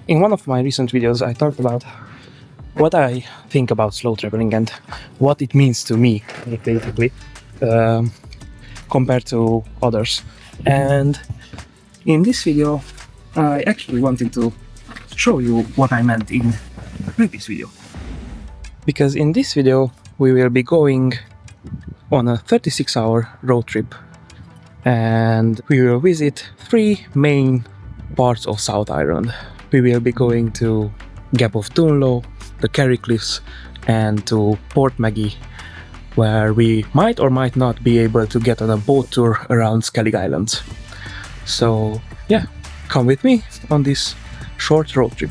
In one of my recent videos, I talked about what I think about slow traveling and what it means to me, basically, compared to others. And in this video, I actually wanted to show you what I meant in the previous video. Because in this video, we will be going on a 36-hour road trip and we will visit 3 main parts of South Ireland. We will be going to Gap of Dunloe, the Kerry Cliffs, and to Portmagee, where we might or might not be able to get on a boat tour around Skellig Islands. So yeah, come with me on this short road trip.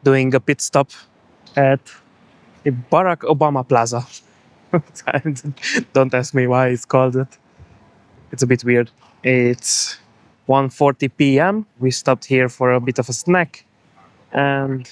Doing a pit stop at the Barack Obama Plaza. Don't ask me why it's called that. It's a bit weird. It's 1:40 p.m. We stopped here for a bit of a snack and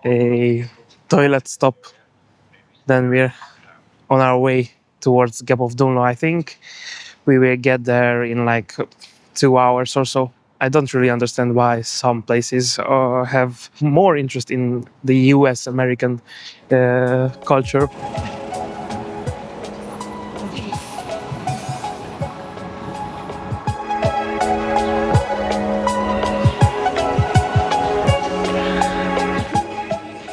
a toilet stop. Then we're on our way towards Gap of Dunloe. I think we will get there in like 2 hours or so. I don't really understand why some places have more interest in the US American culture.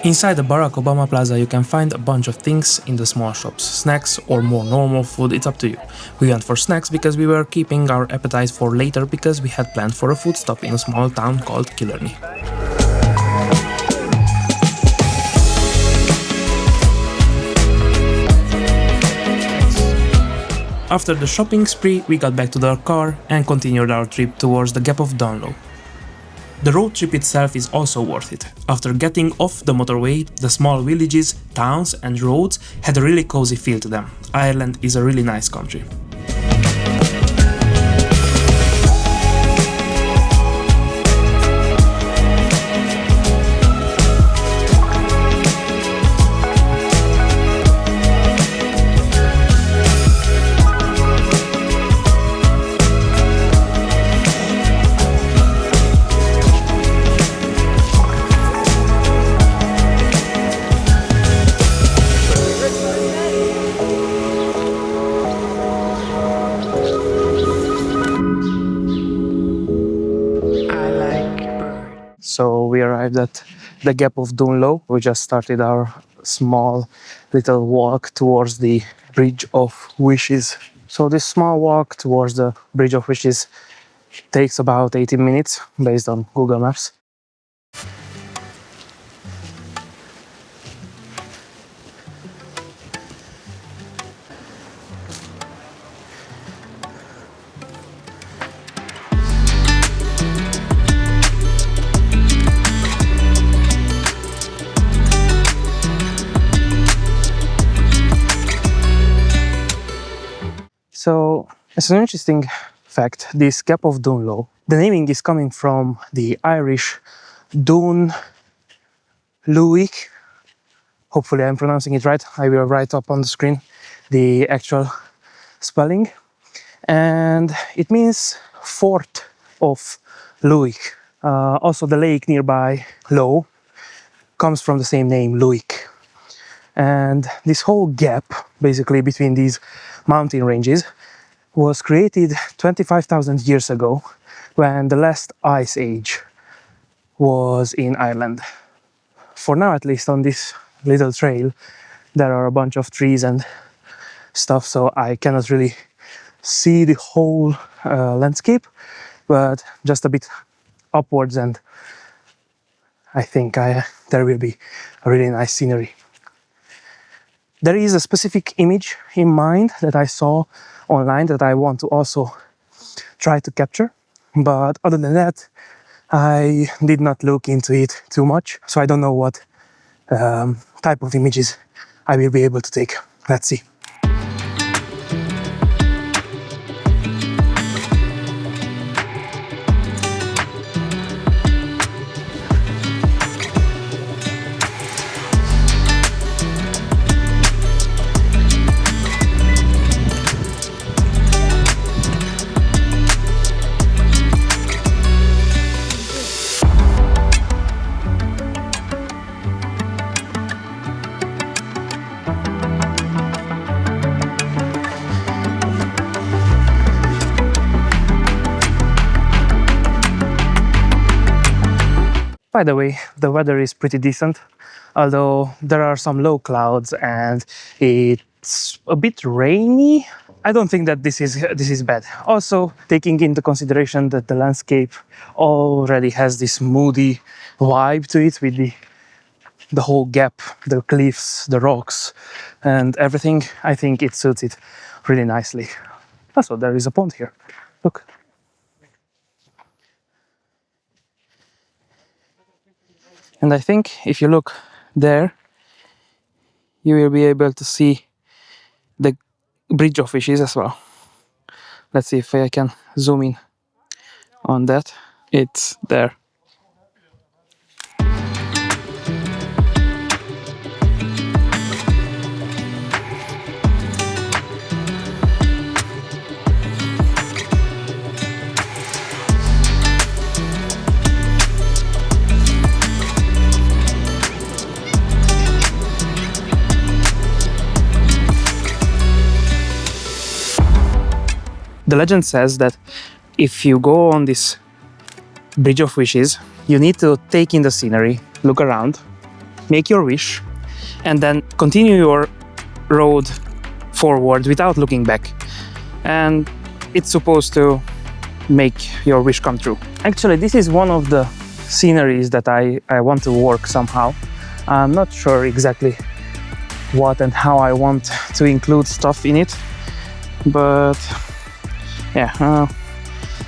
Inside the Barack Obama Plaza you can find a bunch of things in the small shops, snacks or more normal food, it's up to you. We went for snacks because we were keeping our appetite for later because we had planned for a food stop in a small town called Killarney. After the shopping spree we got back to our car and continued our trip towards the Gap of Dunloe. The road trip itself is also worth it. After getting off the motorway, the small villages, towns and roads had a really cozy feel to them. Ireland is a really nice country. So we arrived at the Gap of Dunloe. We just started our small little walk towards the Bridge of Wishes. So this small walk towards the Bridge of Wishes takes about 18 minutes based on Google Maps. So, as an interesting fact, this Gap of Dunloe, the naming is coming from the Irish Dún Luigh. Hopefully I'm pronouncing it right. I will write up on the screen the actual spelling. And it means fort of Luigh. Also the lake nearby, Lough, comes from the same name, Luigh. And this whole gap, basically between these mountain ranges, was created 25,000 years ago when the last ice age was in Ireland. For now, at least on this little trail, there are a bunch of trees and stuff, so I cannot really see the whole landscape, but just a bit upwards, and I think there will be a really nice scenery. There is a specific image in mind that I saw online that I want to also try to capture, but other than that, I did not look into it too much, so I don't know what type of images I will be able to take. Let's see. By the way, the weather is pretty decent, although there are some low clouds and it's a bit rainy. I don't think that this is bad. Also, taking into consideration that the landscape already has this moody vibe to it with the whole gap, the cliffs, the rocks, and everything, I think it suits it really nicely. Also, there is a pond here. Look. And I think if you look there, you will be able to see the bridge of fishes as well. Let's see if I can zoom in on that. It's there. The legend says that if you go on this bridge of wishes, you need to take in the scenery, look around, make your wish, and then continue your road forward without looking back. And it's supposed to make your wish come true. Actually, this is one of the sceneries that I want to work somehow. I'm not sure exactly what and how I want to include stuff in it, but yeah,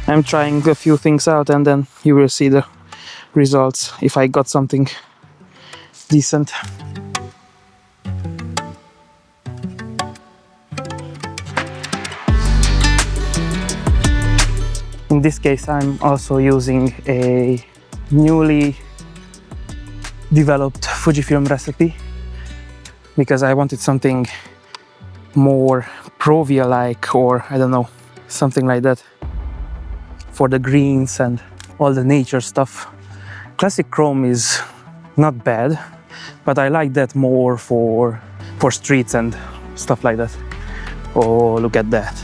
I'm trying a few things out, and then you will see the results if I got something decent. In this case, I'm also using a newly developed Fujifilm recipe because I wanted something more Provia-like, or I don't know, something like that, for the greens and all the nature stuff. Classic chrome is not bad, but I like that more for streets and stuff like that. Oh, look at that.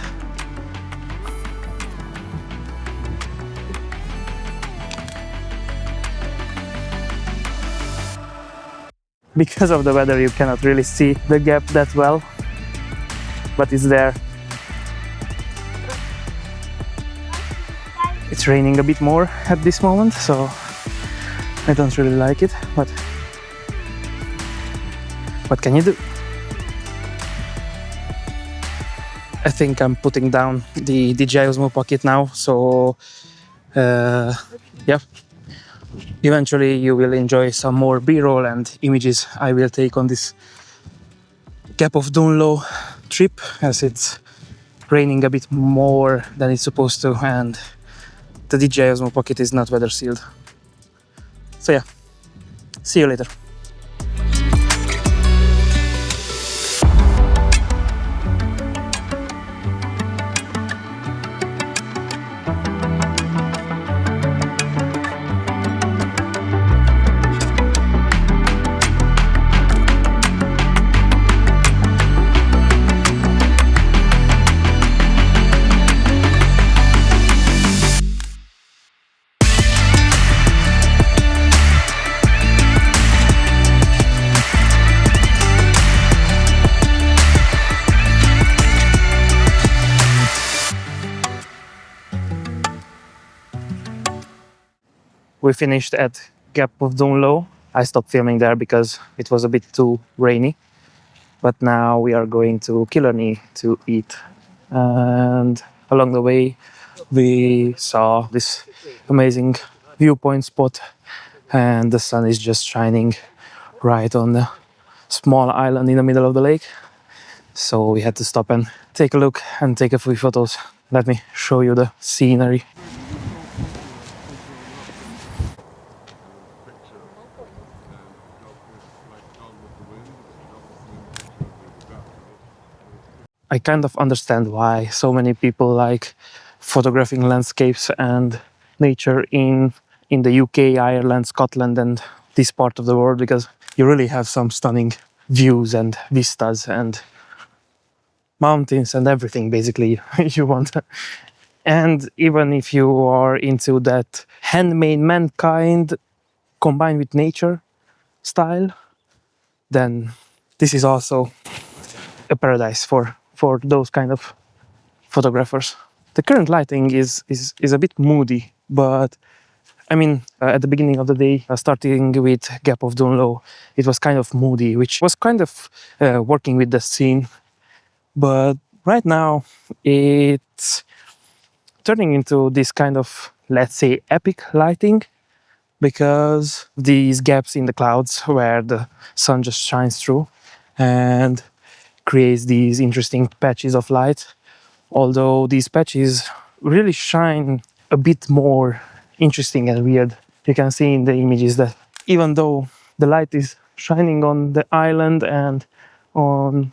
Because of the weather, you cannot really see the gap that well, but it's there. It's raining a bit more at this moment, so I don't really like it, but what can you do? I think I'm putting down the DJI Osmo Pocket now, so yeah. Eventually you will enjoy some more B-roll and images I will take on this Gap of Dunloe trip, as it's raining a bit more than it's supposed to, and the DJI Osmo Pocket is not weather sealed. So yeah, see you later. we finished at Gap of Dunloe. I stopped filming there because it was a bit too rainy. But now we are going to Killarney to eat. And along the way, we saw this amazing viewpoint spot, and the sun is just shining right on the small island in the middle of the lake. So we had to stop and take a look and take a few photos. Let me show you the scenery. I kind of understand why so many people like photographing landscapes and nature in the UK, Ireland, Scotland, and this part of the world, because you really have some stunning views and vistas and mountains and everything basically you want. And even if you are into that handmade mankind combined with nature style, then this is also a paradise for those kind of photographers. The current lighting is a bit moody, but I mean, at the beginning of the day, starting with Gap of Dunloe, it was kind of moody, which was kind of working with the scene. But right now, it's turning into this kind of, let's say, epic lighting, because these gaps in the clouds where the sun just shines through and creates these interesting patches of light. Although these patches really shine a bit more interesting and weird. You can see in the images that even though the light is shining on the island and on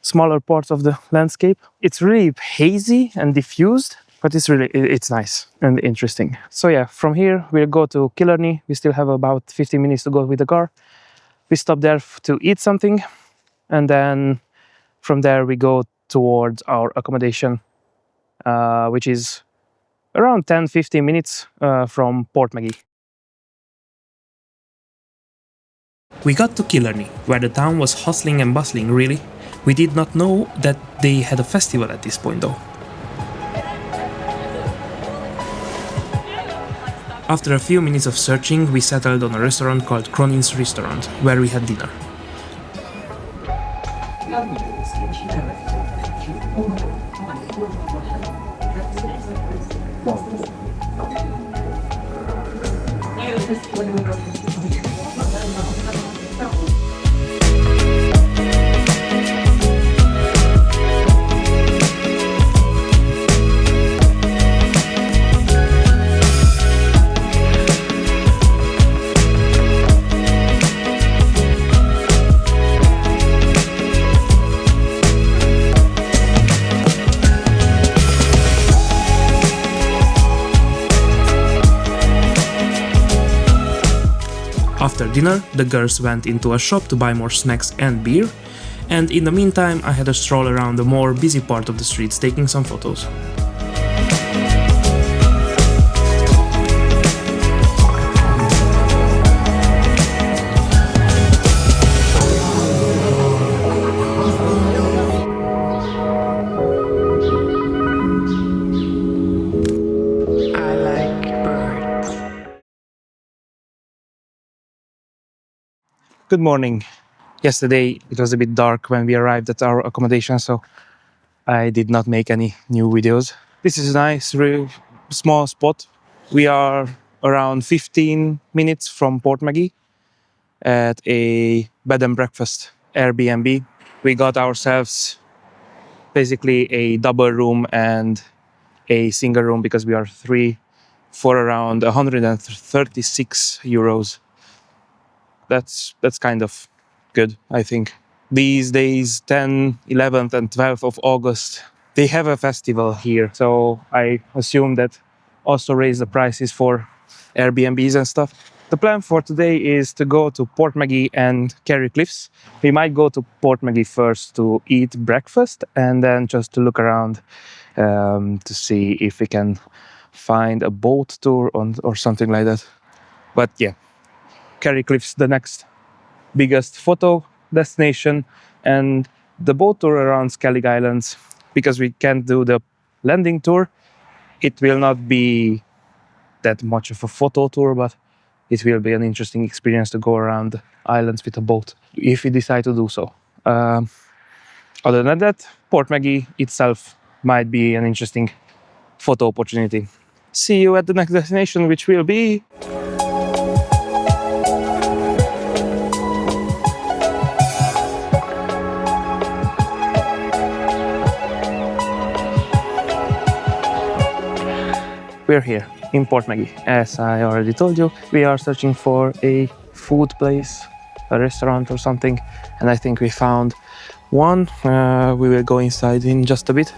smaller parts of the landscape, it's really hazy and diffused, but it's nice and interesting. So yeah, from here we'll go to Killarney. We still have about 15 minutes to go with the car. We stop there to eat something, and then from there we go towards our accommodation, which is around 10-15 minutes from Portmagee. We got to Killarney, where the town was hustling and bustling really. We did not know that they had a festival at this point though. After a few minutes of searching, we settled on a restaurant called Cronin's Restaurant, where we had dinner. After dinner, the girls went into a shop to buy more snacks and beer, and in the meantime I had a stroll around the more busy part of the streets taking some photos. Good morning. Yesterday it was a bit dark when we arrived at our accommodation, so I did not make any new videos. This is a nice, really small spot. We are around 15 minutes from Portmagee at a bed and breakfast Airbnb. We got ourselves basically a double room and a single room because we are three, for around 136 euros. That's kind of good, I think. These days, 10th, 11th and 12th of August, they have a festival here. So I assume that also raise the prices for Airbnbs and stuff. The plan for today is to go to Portmagee and Kerry Cliffs. We might go to Portmagee first to eat breakfast and then just to look around to see if we can find a boat tour or something like that. But yeah, Kerry Cliffs, the next biggest photo destination, and the boat tour around Skellig Islands, because we can't do the landing tour. It will not be that much of a photo tour, but it will be an interesting experience to go around the islands with a boat if we decide to do so. Other than that, Portmagee itself might be an interesting photo opportunity. See you at the next destination, which will be... We're here in Portmagee. As I already told you, we are searching for a food place, a restaurant or something, and I think we found one. We will go inside in just a bit.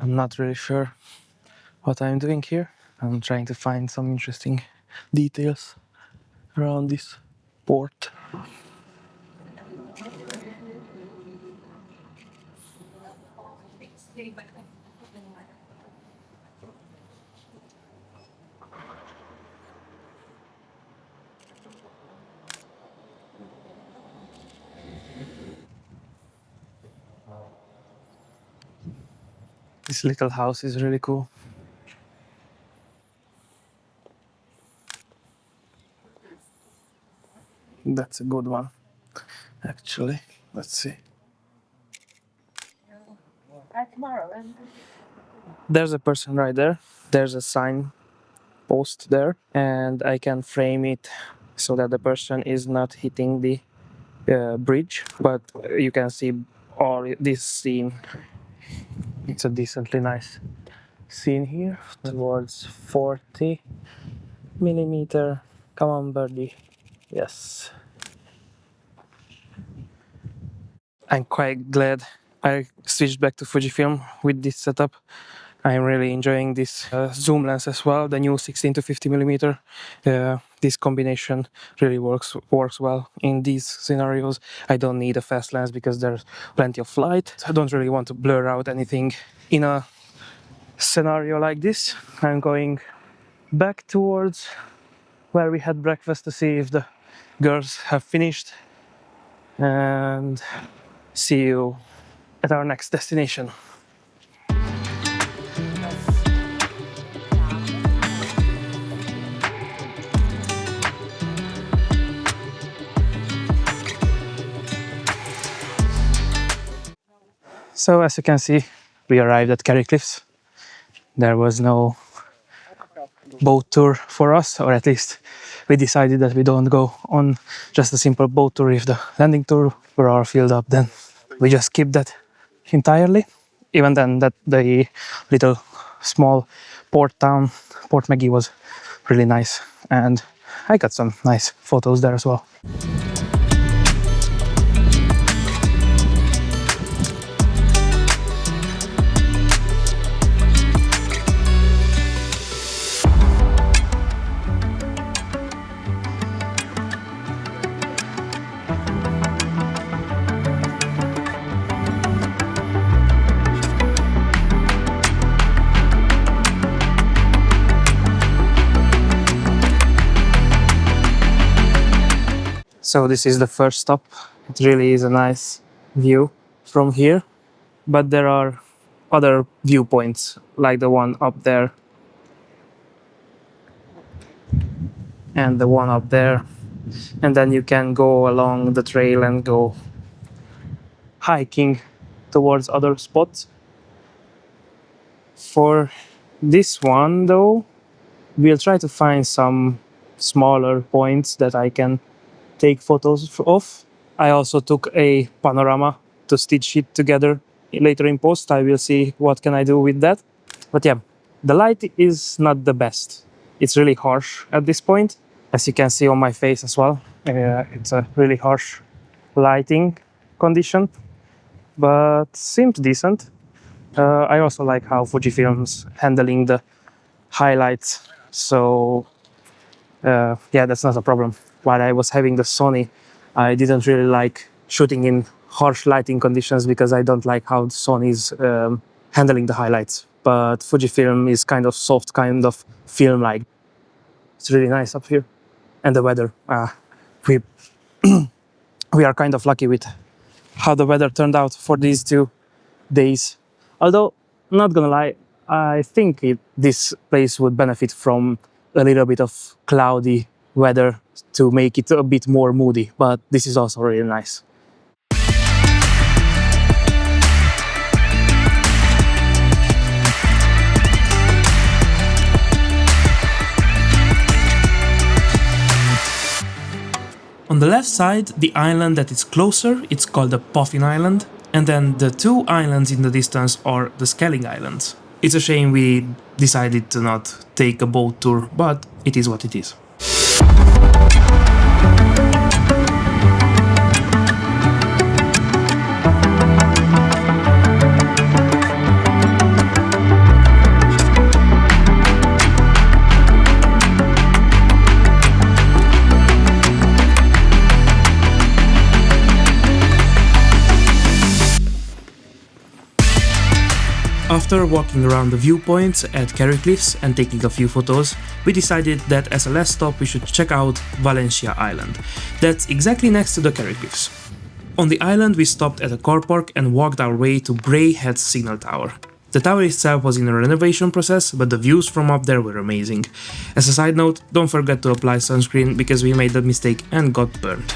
I'm not really sure what I'm doing here. I'm trying to find some interesting details around this port. This little house is really cool. That's a good one, actually. Let's see. There's a person right there. There's a sign post there, and I can frame it so that the person is not hitting the bridge, but you can see all this scene. It's a decently nice scene here towards 40 millimeter. Come on, birdie. Yes. I'm quite glad I switched back to Fujifilm with this setup. I'm really enjoying this zoom lens as well, the new 16 to 50 millimeter. This combination really works well in these scenarios. I don't need a fast lens because there's plenty of light. I don't really want to blur out anything in a scenario like this. I'm going back towards where we had breakfast to see if the girls have finished, and see you at our next destination. So as you can see, we arrived at Kerry Cliffs. There was no boat tour for us, or at least we decided that we don't go on just a simple boat tour. If the landing tour were all filled up, then we just skipped that entirely. Even then, that the little small port town, Portmagee, was really nice, and I got some nice photos there as well. So this is the first stop. It really is a nice view from here, but there are other viewpoints like the one up there and the one up there, and then you can go along the trail and go hiking towards other spots. For this one though, we'll try to find some smaller points that I can take photos of. I also took a panorama to stitch it together later in post. I will see what can I do with that. But yeah, the light is not the best. It's really harsh at this point, as you can see on my face as well. It's a really harsh lighting condition, but seems decent. I also like how Fujifilm's handling the highlights, so yeah, that's not a problem. While I was having the Sony, I didn't really like shooting in harsh lighting conditions because I don't like how Sony is handling the highlights. But Fujifilm is kind of soft, kind of film-like. It's really nice up here. And the weather, we we are kind of lucky with how the weather turned out for these 2 days. Although, not gonna lie, I think this place would benefit from a little bit of cloudy weather to make it a bit more moody, but this is also really nice. On the left side, the island that is closer, it's called the Puffin Island, and then the 2 islands in the distance are the Skellig Islands. It's a shame we decided to not take a boat tour, but it is what it is. After walking around the viewpoints at Kerry Cliffs and taking a few photos, we decided that as a last stop we should check out Valencia Island. That's exactly next to the Kerry Cliffs. On the island we stopped at a car park and walked our way to Bray Head's signal tower. The tower itself was in a renovation process, but the views from up there were amazing. As a side note, don't forget to apply sunscreen because we made that mistake and got burned.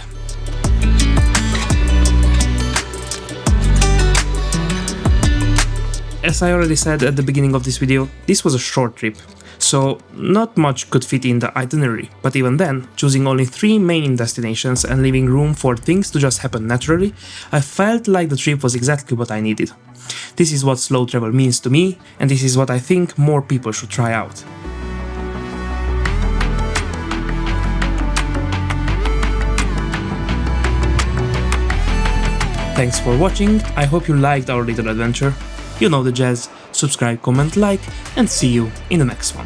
As I already said at the beginning of this video, this was a short trip, so not much could fit in the itinerary, but even then, choosing only 3 main destinations and leaving room for things to just happen naturally, I felt like the trip was exactly what I needed. This is what slow travel means to me, and this is what I think more people should try out. Thanks for watching, I hope you liked our little adventure. You know the jazz, subscribe, comment, like, and see you in the next one.